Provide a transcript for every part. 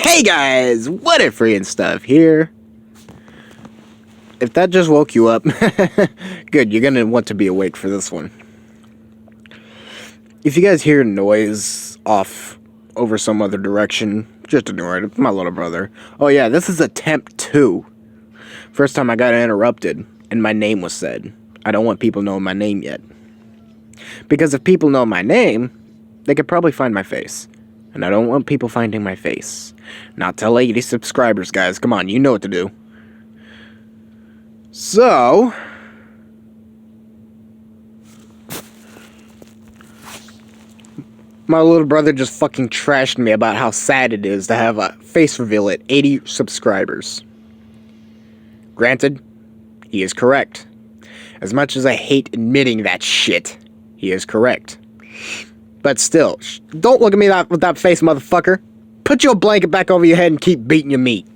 Hey guys, what if free and stuff here. If that just woke you up, good, you're gonna want to be awake for this one. If you guys hear noise off over some other direction, just ignore it. It's my little brother. Oh yeah, this is attempt 2. First time I got interrupted and my name was said. I don't want people knowing my name yet. Because if people know my name, they could probably find my face. And I don't want people finding my face. Not till 80 subscribers, guys. Come on, you know what to do. So... my little brother just fucking trashed me about how sad it is to have a face reveal at 80 subscribers. Granted, he is correct. As much as I hate admitting that shit, he is correct. But still, don't look at me with that face, motherfucker. Put your blanket back over your head and keep beating your meat.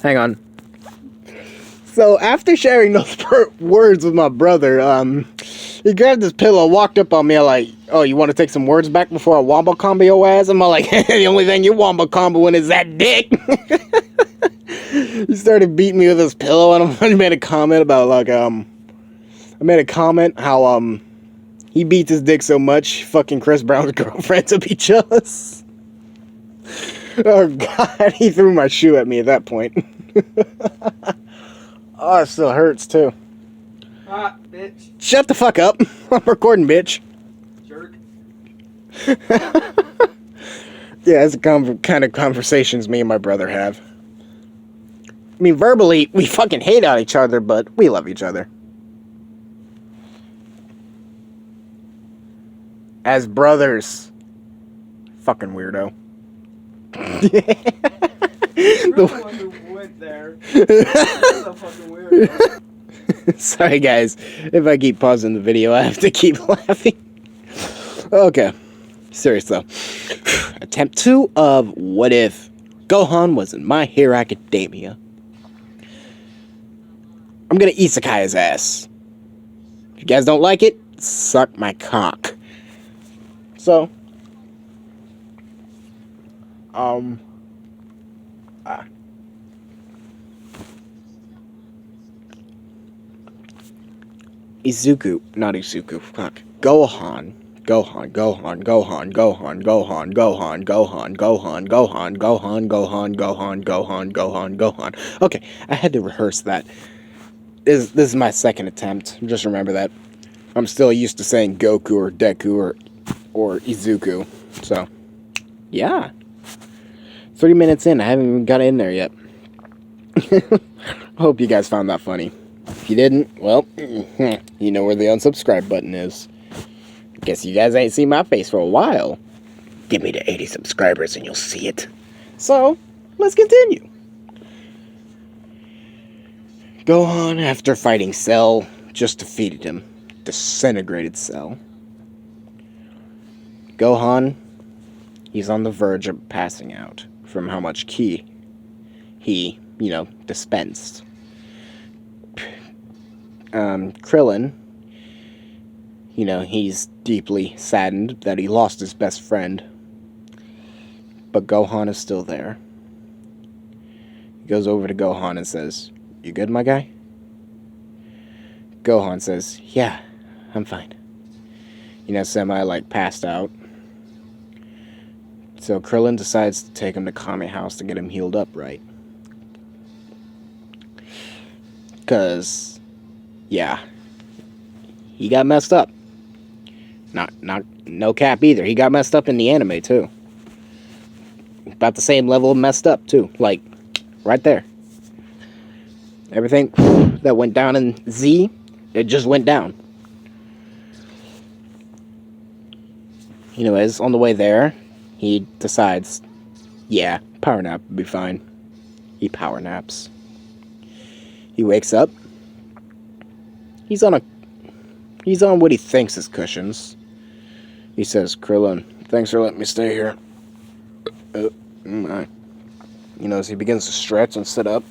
Hang on. So, after sharing those words with my brother, he grabbed his pillow, walked up on me like, oh, you want to take some words back before I wombo combo your ass? I'm like, the only thing you wombo comboing is that dick. He started beating me with his pillow, and I made a comment about, like, how, he beats his dick so much, fucking Chris Brown's girlfriend to be jealous. Oh, God, he threw my shoe at me at that point. Oh, it still hurts, too. Hot, bitch. Shut the fuck up. I'm recording, bitch. Jerk. Yeah, it's the kind of conversations me and my brother have. I mean, verbally, we fucking hate on each other, but we love each other. As brothers. Fucking weirdo. You're the one who went there. You're the fucking weirdo. Sorry, guys. If I keep pausing the video, I have to keep laughing. Okay. Serious, though. Attempt 2 of What If Gohan Was in My Hero Academia. I'm gonna isekai his ass. If you guys don't like it, suck my cock. So, not Izuku, fuck. Gohan, Gohan. Okay, I had to rehearse that. This is my second attempt, just remember that. I'm still used to saying Goku or Deku or Izuku, so, yeah. 3 minutes in, I haven't even got in there yet. I hope you guys found that funny. If you didn't, well, you know where the unsubscribe button is. Guess you guys ain't seen my face for a while. Give me the 80 subscribers and you'll see it. So, let's continue. Gohan, after fighting Cell, just defeated him. Disintegrated Cell. Gohan, he's on the verge of passing out from how much ki he, dispensed. Krillin, he's deeply saddened that he lost his best friend. But Gohan is still there. He goes over to Gohan and says, "You good, my guy?" Gohan says, "Yeah, I'm fine." Semi, passed out. So Krillin decides to take him to Kame House to get him healed up, right? Because, yeah, he got messed up. No cap either. He got messed up in the anime, too. About the same level of messed up, too. Like, right there. Everything that went down in Z, it just went down. As on the way there, he decides, yeah, power nap would be fine. He power naps. He wakes up. He's on what he thinks is cushions. He says, "Krillin, thanks for letting me stay here." As he begins to stretch and sit up,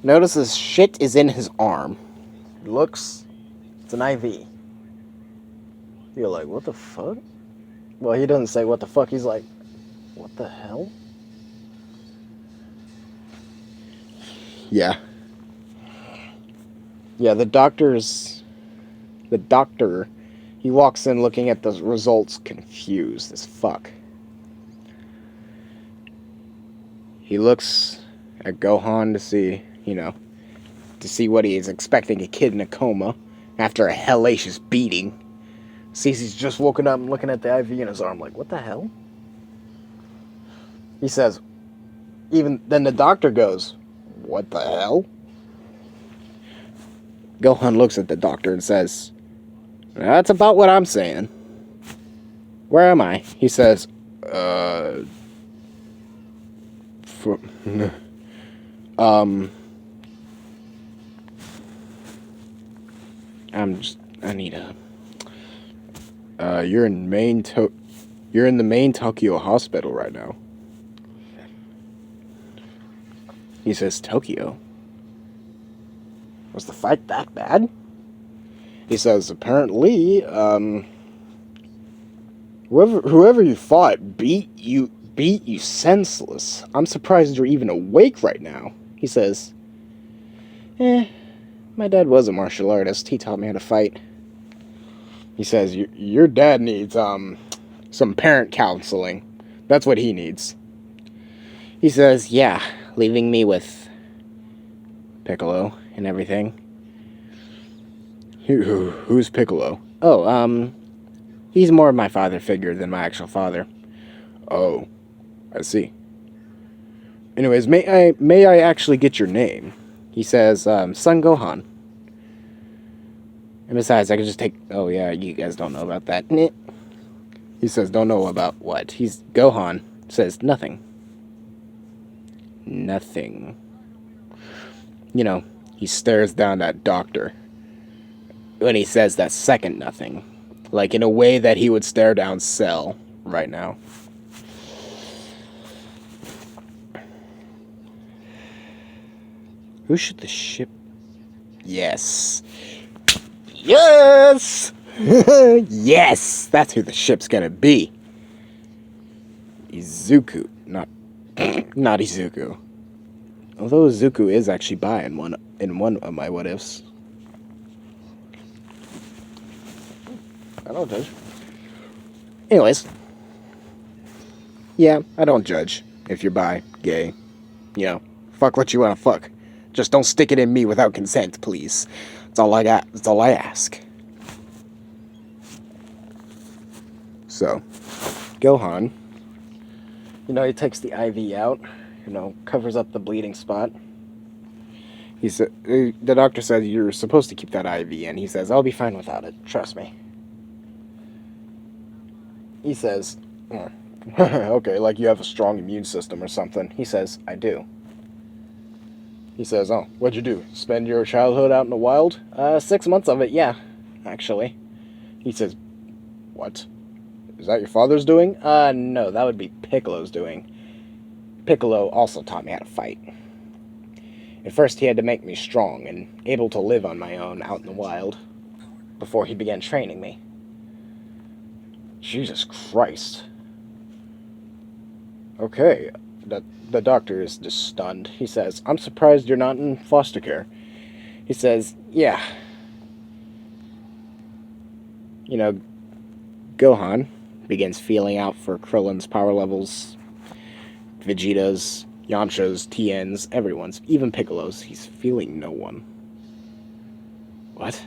notices shit is in his arm. Looks, it's an IV. You're like, what the fuck? Well, he doesn't say what the fuck. He's like, what the hell? Yeah. Yeah, the doctor, he walks in looking at the results confused as fuck. He looks at Gohan to see what he is expecting, a kid in a coma after a hellacious beating. Sees he's just woken up and looking at the IV in his arm like, what the hell? He says, then the doctor goes, what the hell? Gohan looks at the doctor and says, that's about what I'm saying. Where am I? He says, I need you're in the main Tokyo hospital right now. He says, Tokyo? Was the fight that bad? He says, apparently, whoever you fought beat you senseless. I'm surprised you're even awake right now. He says, my dad was a martial artist. He taught me how to fight. He says, your dad needs, some parent counseling. That's what he needs. He says, yeah, leaving me with Piccolo and everything. Who's Piccolo? Oh, he's more of my father figure than my actual father. Oh, I see. Anyways, may I actually get your name? He says, Son Gohan. And besides, I could just take... Oh, yeah, you guys don't know about that. He says, don't know about what? Gohan says, nothing. Nothing. He stares down at Doctor when he says that second nothing. Like, in a way that he would stare down Cell right now. Who should the ship... Yes. Yes! Yes! That's who the ship's gonna be. Izuku. Not Izuku. Although Izuku is actually bi in one of my what-ifs. I don't judge. Anyways. Yeah, I don't judge if you're bi, gay. Fuck what you wanna fuck. Just don't stick it in me without consent, please. That's all I got. That's all I ask. So, Gohan, he takes the IV out, covers up the bleeding spot. He said, the doctor said you're supposed to keep that IV in. He says, I'll be fine without it. Trust me. He says, okay, like you have a strong immune system or something. He says, I do. He says, oh, what'd you do? Spend your childhood out in the wild? 6 months of it, yeah, actually. He says, what? Is that your father's doing? No, that would be Piccolo's doing. Piccolo also taught me how to fight. At first, he had to make me strong and able to live on my own out in the wild before he began training me. Jesus Christ. Okay, the doctor is just stunned. He says, I'm surprised you're not in foster care. He says, yeah. Gohan begins feeling out for Krillin's power levels, Vegeta's, Yamcha's, Tien's, everyone's, even Piccolo's. He's feeling no one. What?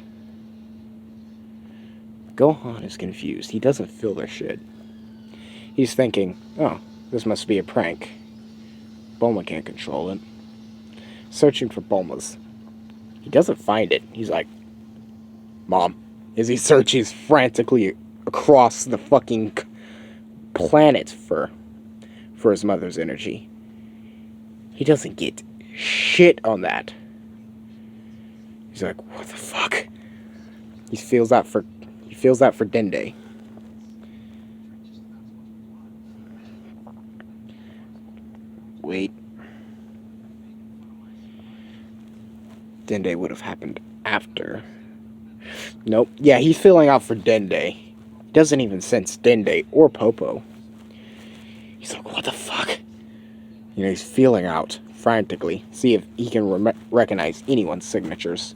Gohan is confused. He doesn't feel their shit. He's thinking, oh, this must be a prank. Bulma can't control it. Searching for Bulma's. He doesn't find it. He's like, Mom. As he searches frantically across the fucking planet for his mother's energy. He doesn't get shit on that. He's like, what the fuck? He feels that for Dende. Wait. Dende would have happened after. Nope. Yeah, he's filling out for Dende. He doesn't even sense Dende or Popo. He's like, what the fuck? You know, he's feeling out frantically, see if he can recognize anyone's signatures.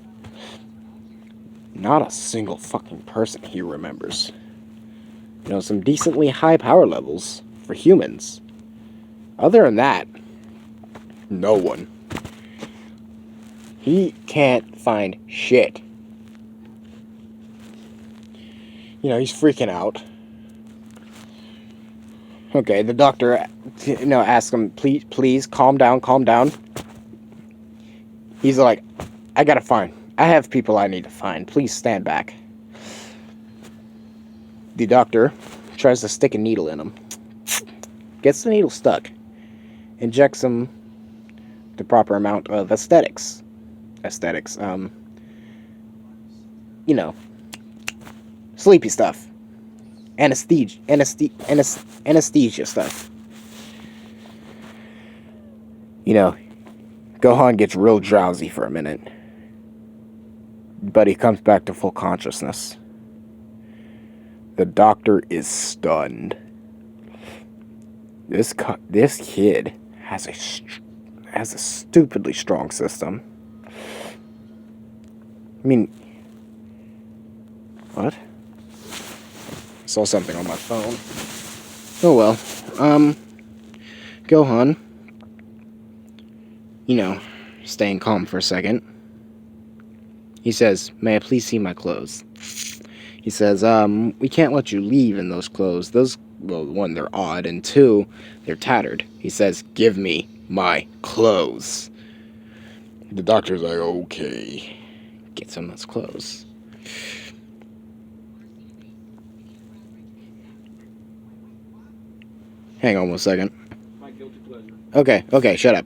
Not a single fucking person he remembers. You know, some decently high power levels for humans. Other than that, no one. He can't find shit. You know, he's freaking out. Okay, the doctor, you know, asks him, please, calm down, calm down. He's like, I have people I need to find. Please stand back. The doctor tries to stick a needle in him. Gets the needle stuck. Injects him the proper amount of aesthetics. You know, sleepy stuff. Anesthesia stuff. You know, Gohan gets real drowsy for a minute. But he comes back to full consciousness. The doctor is stunned. This kid has a stupidly strong system. I mean, what? Saw something on my phone. Oh well. Gohan, you know, staying calm for a second. He says, may I please see my clothes? He says, we can't let you leave in those clothes. Those, well, one, they're odd, and two, they're tattered. He says, give me my clothes. The doctor's like, okay. Gets him his clothes. Hang on 1 second. My guilty pleasure. Okay, shut up.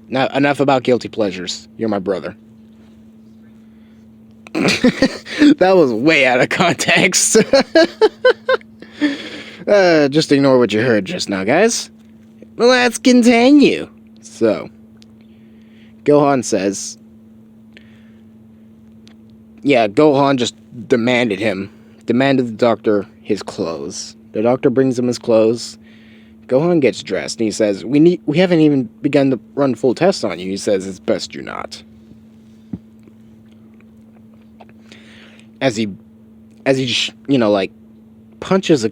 Now, enough about guilty pleasures. You're my brother. That was way out of context. Just ignore what you heard just now, guys. Let's continue. So, Gohan says, yeah, Gohan just demanded the doctor his clothes. The doctor brings him his clothes. Gohan gets dressed and he says, we haven't even begun to run full tests on you. He says, it's best you're not. As he, you know, like, punches a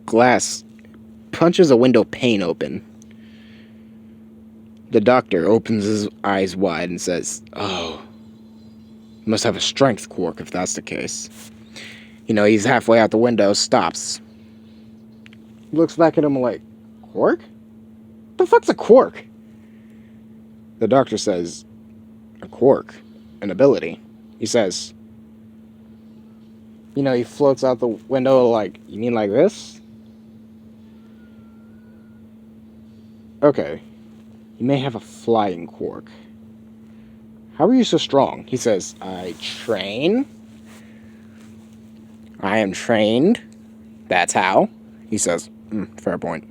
window pane open. The doctor opens his eyes wide and says, oh, you must have a strength quirk if that's the case. You know, he's halfway out the window, stops. Looks back at him like, quirk? What the fuck's a quirk? The doctor says, a quirk, an ability. He says, you know, he floats out the window like, you mean like this? Okay. You may have a flying quirk. How are you so strong? He says, I train. I am trained. That's how. He says, fair point.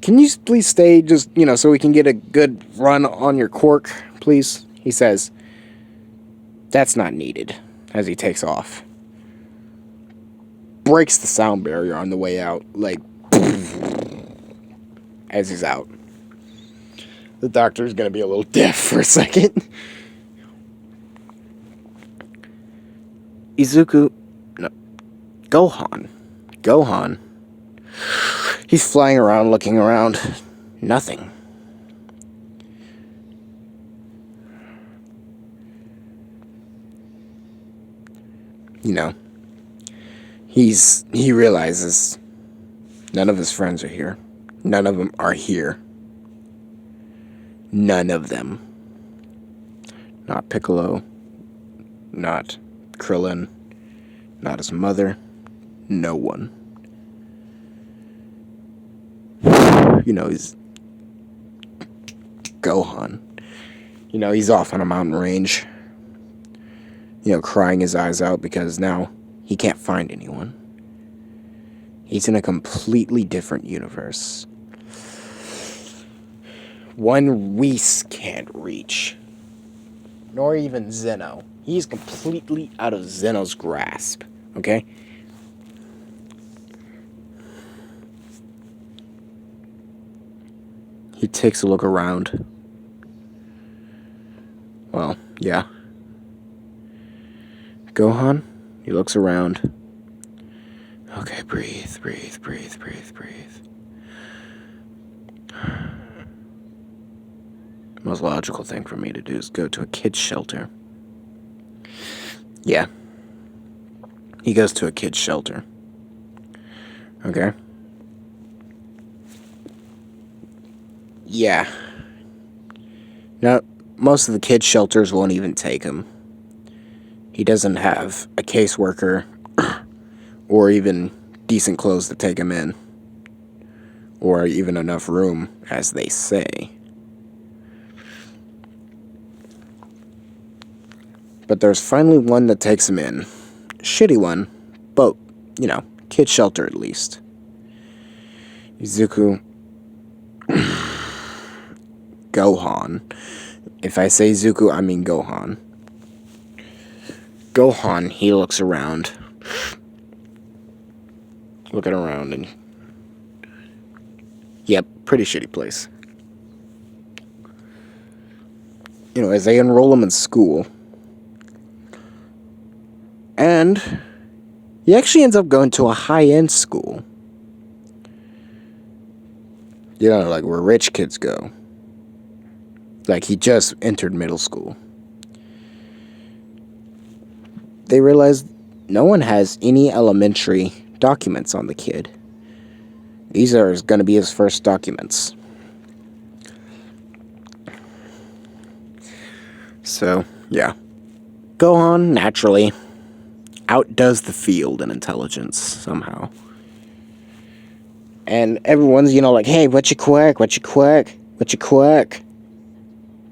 Can you please stay just, you know, so we can get a good run on your quirk, please? He says, that's not needed, as he takes off. Breaks the sound barrier on the way out, like, as he's out. The doctor's gonna be a little deaf for a second. Gohan. He's flying around, looking around. Nothing. You know, he realizes none of his friends are here. None of them are here. None of them. Not Piccolo. Not Krillin. Not his mother. No one. You know, he's Gohan. You know, he's off on a mountain range. You know, crying his eyes out because now he can't find anyone. He's in a completely different universe. One Whis can't reach. Nor even Zeno. He's completely out of Zeno's grasp. Okay? He takes a look around. Well, yeah. Gohan, he looks around. Okay, breathe, breathe, breathe, breathe, breathe. The most logical thing for me to do is go to a kid's shelter. Yeah. He goes to a kid's shelter. Okay. Yeah. Now, most of the kids' shelters won't even take him. He doesn't have a caseworker or even decent clothes to take him in. Or even enough room, as they say. But there's finally one that takes him in. Shitty one, but, kid shelter at least. Izuku. Gohan. If I say Zuku, I mean Gohan. Gohan, he looks around. Looking around and... Yep, pretty shitty place. As they enroll him in school. And he actually ends up going to a high-end school. Like where rich kids go. Like he just entered middle school. They realized no one has any elementary documents on the kid. These are going to be his first documents. So, yeah. Gohan, naturally, outdoes the field in intelligence, somehow. And everyone's, like, hey, what you quack, what you quack, what you quack?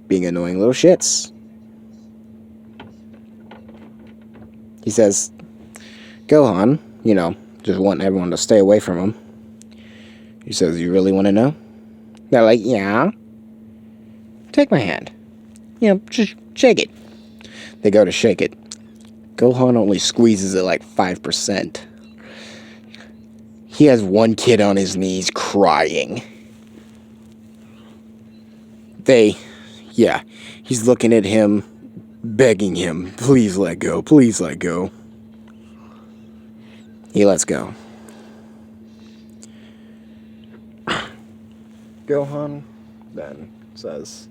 Being annoying little shits. He says, Gohan, just wanting everyone to stay away from him. He says, you really want to know? They're like, yeah. Take my hand. Just shake it. They go to shake it. Gohan only squeezes it like 5%. He has one kid on his knees crying. He's looking at him, begging him, please let go, please let go. He lets go. Gohan then says,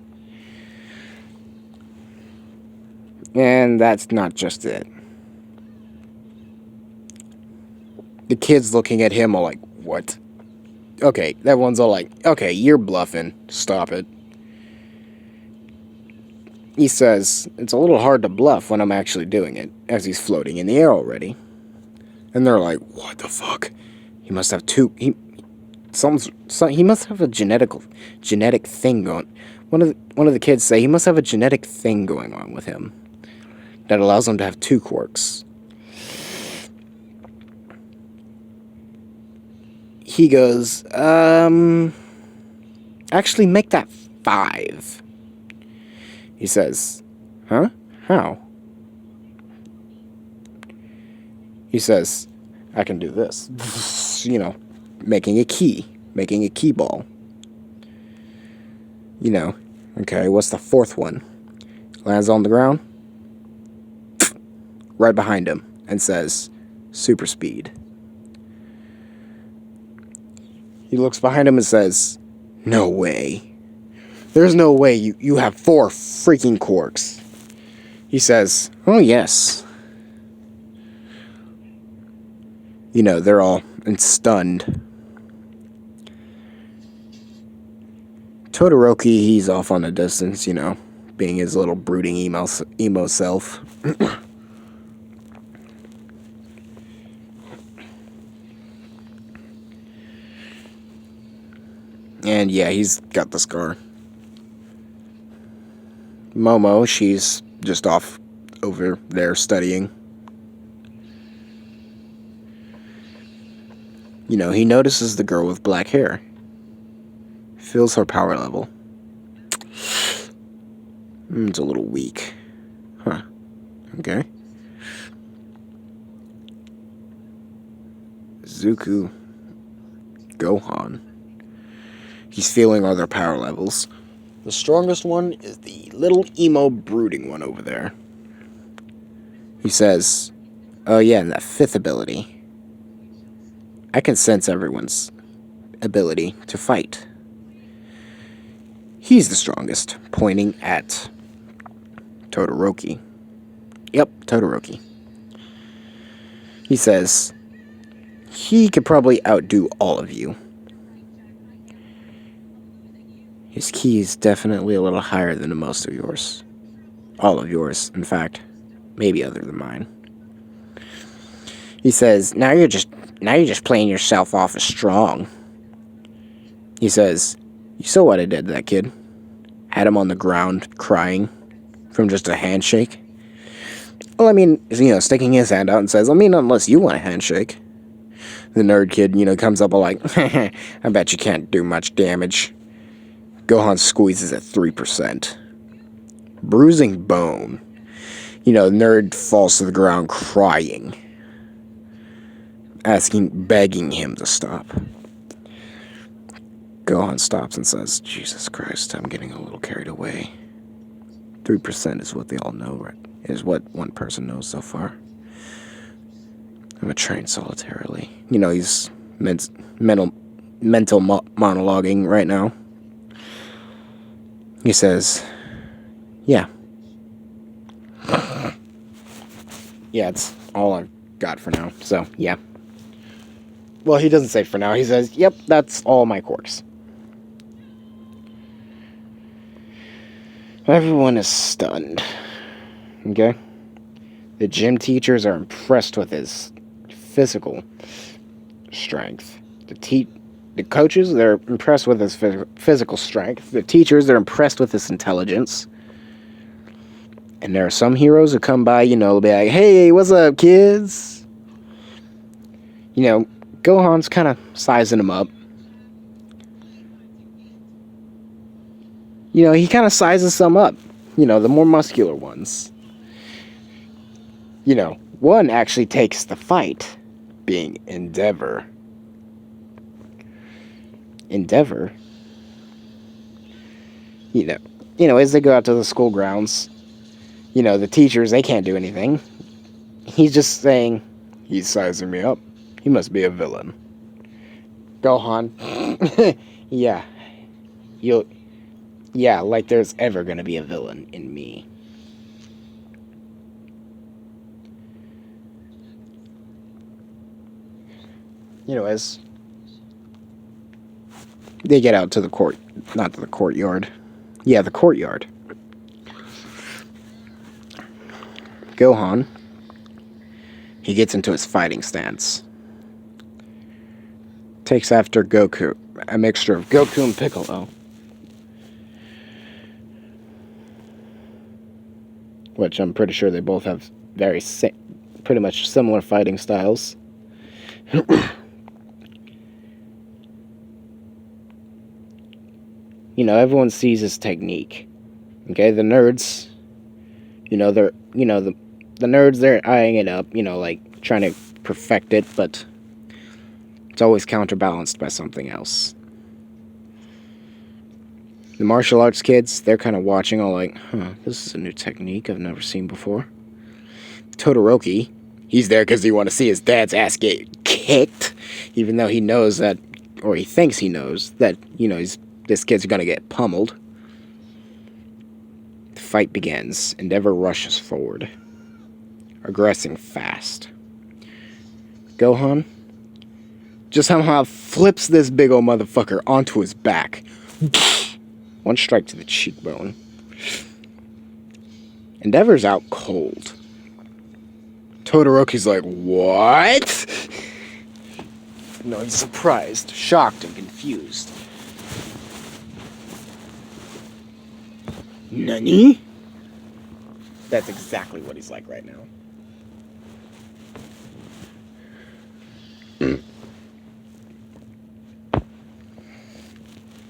and that's not just it. The kids looking at him are like, what? Okay, that one's all like, okay, you're bluffing. Stop it. He says, it's a little hard to bluff when I'm actually doing it, as he's floating in the air already. And they're like, what the fuck? He must have he must have a genetic thing going. One of the kids say he must have a genetic thing going on with him that allows him to have 2 quirks. He goes, actually make that 5. He says, huh? How? He says, I can do this. Making a key ball. Okay, what's the 4th one? Lands on the ground, right behind him, and says, super speed. He looks behind him and says, no way. There's no way you have 4 freaking quirks. He says, oh yes. They're all stunned. Todoroki, he's off on a distance, being his little brooding emo self. And yeah, he's got the scar. Momo, she's just off over there studying. He notices the girl with black hair. Feels her power level. It's a little weak. Huh. Okay. Zuku. Gohan. he's feeling all their power levels. The strongest one is the little emo brooding one over there. He says, oh yeah, and that fifth ability. I can sense everyone's ability to fight. He's the strongest, pointing at Todoroki. Yep, Todoroki. He says, he could probably outdo all of you. His ki is definitely a little higher than most of yours. All of yours, in fact. Maybe other than mine. He says, now you're just playing yourself off as strong. He says, you saw what I did to that kid? Had him on the ground, crying, from just a handshake. Well, I mean, sticking his hand out and says, I mean, unless you want a handshake. The nerd kid, comes up like, I bet you can't do much damage. Gohan squeezes at 3%. Bruising bone. Nerd falls to the ground crying. Begging him to stop. Gohan stops and says, Jesus Christ, I'm getting a little carried away. 3% is what they all know, right? Is what one person knows so far. I'm trained solitarily. He's mental monologuing right now. He says, yeah. Yeah, it's all I've got for now, so yeah. Well, he doesn't say for now. He says, yep, that's all my quirks. Everyone is stunned. Okay? The gym teachers are impressed with his physical strength. The coaches, they're impressed with his physical strength. The teachers, they're impressed with his intelligence. And there are some heroes who come by, they'll be like, hey, what's up, kids? Gohan's kind of sizing him up. He kind of sizes some up. The more muscular ones. One actually takes the fight, being Endeavor. Endeavor? As they go out to the school grounds, the teachers, they can't do anything. He's just saying, he's sizing me up. He must be a villain. Gohan, yeah. Yeah, like there's ever gonna be a villain in me. As they get out to the not to the courtyard. Yeah, the courtyard. Gohan, he gets into his fighting stance. Takes after Goku, a mixture of Goku and Piccolo. Which I'm pretty sure they both have pretty much similar fighting styles. Everyone sees his technique. Okay, the nerds, they're, the nerds, they're eyeing it up, like trying to perfect it, but it's always counterbalanced by something else. The martial arts kids, they're kind of watching all like, this is a new technique I've never seen before. Todoroki, he's there because he wants to see his dad's ass get kicked, even though he knows that, or he thinks he knows that, this kid's gonna get pummeled. The fight begins. Endeavor rushes forward, aggressing fast. Gohan just somehow flips this big old motherfucker onto his back. One strike to the cheekbone. Endeavor's out cold. Todoroki's like, what? No, he's surprised, shocked, and confused. Nani? That's exactly what he's like right now.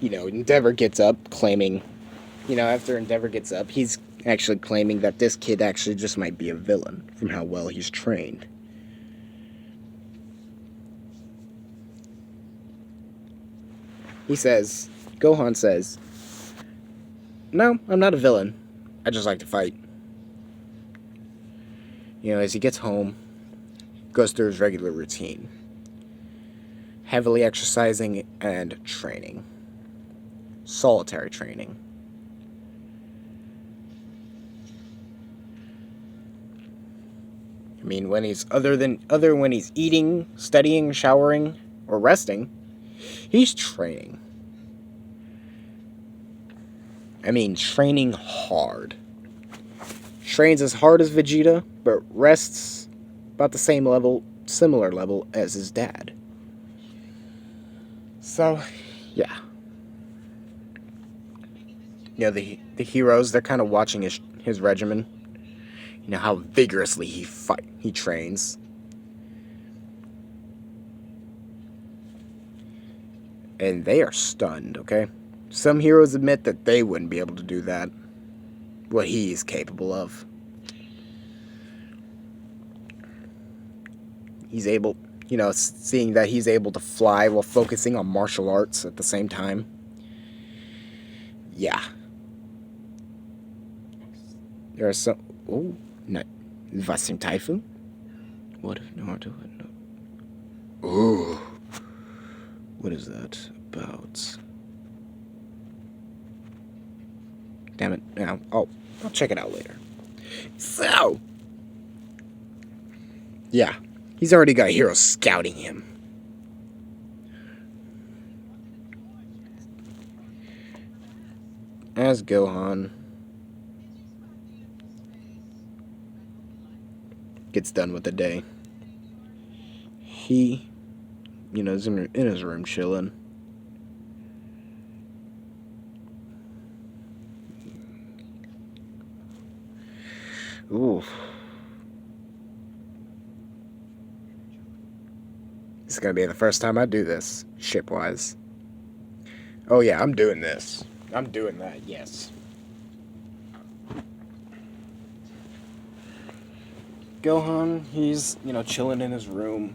Endeavor gets up claiming, after Endeavor gets up, he's actually claiming that this kid actually just might be a villain from how well he's trained. He says, Gohan says, "No, I'm not a villain. I just like to fight." As he gets home, goes through his regular routine, heavily exercising and training, solitary training. When he's when he's eating, studying, showering, or resting, he's training. Training hard. Trains as hard as Vegeta, but rests about the similar level as his dad. So, yeah. The heroes, they're kind of watching his regimen. How vigorously he trains. And they are stunned, okay? Some heroes admit that they wouldn't be able to do that. What he is capable of. He's able, seeing that he's able to fly while focusing on martial arts at the same time. Yeah. There are some... Oh, no. Was im Teufel? What if no? Oh. What is that about? Damn it. Now, I'll check it out later. So, yeah. He's already got heroes scouting him. As Gohan gets done with the day, he, is in his room chilling. Ooh. This is gonna be the first time I do this, ship-wise. Oh yeah, I'm doing this. I'm doing that, yes. Gohan, he's, chilling in his room.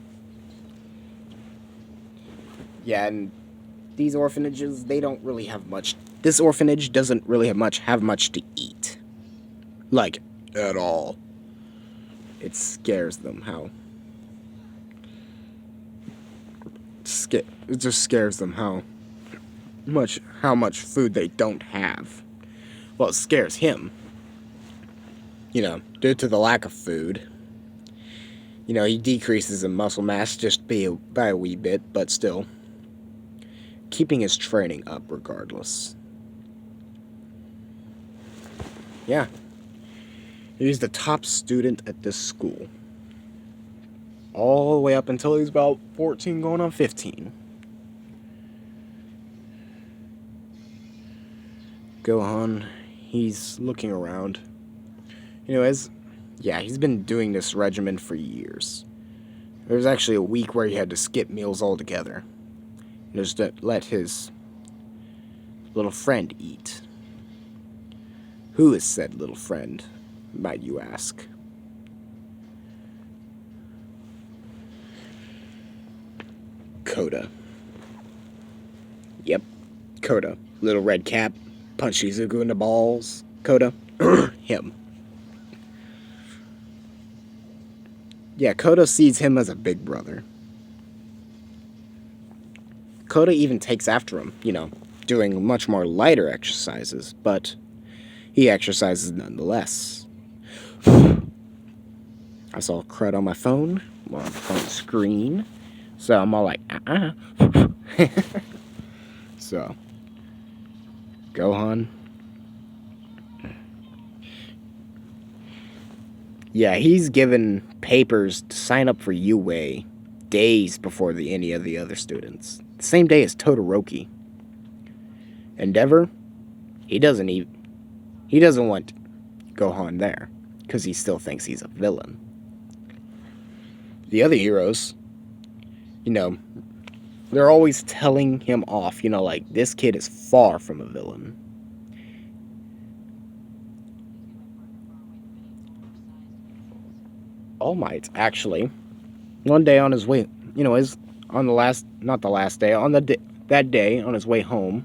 Yeah, and these orphanages, they don't really have much. This orphanage doesn't really have much to eat. Like, at all. It scares them how... It just scares them how much food they don't have. Well, it scares him. Due to the lack of food. He decreases in muscle mass just by a wee bit, but still. Keeping his training up regardless. Yeah. He's the top student at this school. All the way up until he's about 14 going on 15. Gohan, he's looking around. He's been doing this regimen for years. There was actually a week where he had to skip meals altogether. Just to let his little friend eat. Who is said little friend, might you ask? Koda. Yep, Koda. Little red cap, punch Izuku in the balls. Koda. Him. Yeah, Koda sees him as a big brother. Koda even takes after him, doing much more lighter exercises, but he exercises nonetheless. I saw a crud on my phone, on the phone screen, so I'm all like, So, Gohan. Yeah, he's given papers to sign up for UA days before any of the other students. The same day as Todoroki. Endeavor, he doesn't want Gohan there, because he still thinks he's a villain. The other heroes, they're always telling him off, like, this kid is far from a villain. All Might, actually, one day on his way, that day, on his way home,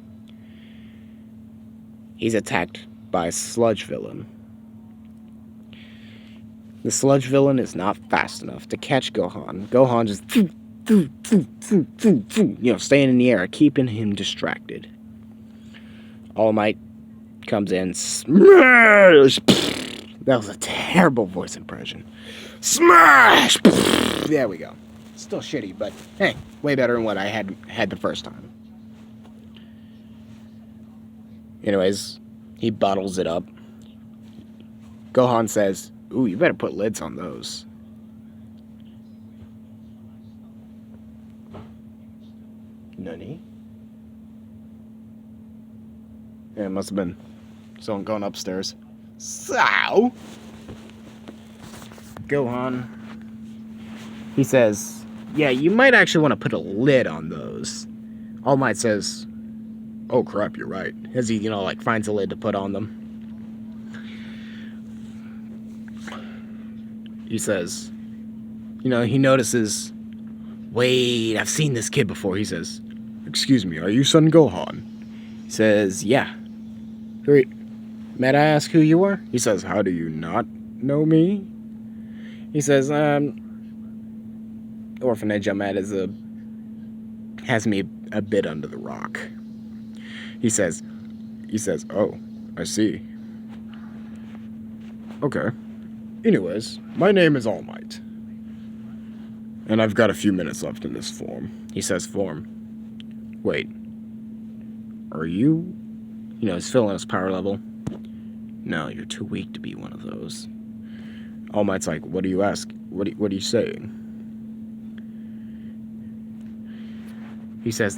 He's attacked by a sludge villain. The sludge villain is not fast enough to catch Gohan. Gohan just, staying in the air, keeping him distracted. All Might comes in, smash! That was a terrible voice impression. Smash! There we go. Still shitty, but hey, way better than what I had the first time. Anyways, he bottles it up. Gohan says, "Ooh, you better put lids on those." Nani? Yeah, it must have been someone going upstairs. So, Gohan, he says, "Yeah, you might actually want to put a lid on those." All Might says, "Oh crap, you're right." As he, finds a lid to put on them. He says, he notices, "Wait, I've seen this kid before." He says, "Excuse me, are you Son Gohan?" He says, "Yeah." "Great. May I ask who you are?" He says, "How do you not know me?" He says, "Orphanage I'm at has me a bit under the rock." He says, "Oh, I see. Okay. Anyways, my name is All Might. And I've got a few minutes left in this form." He says, "Form. Wait. Are you?" He's filling his power level. "No, you're too weak to be one of those." All Might's like, "What do you ask? What are you saying?" He says,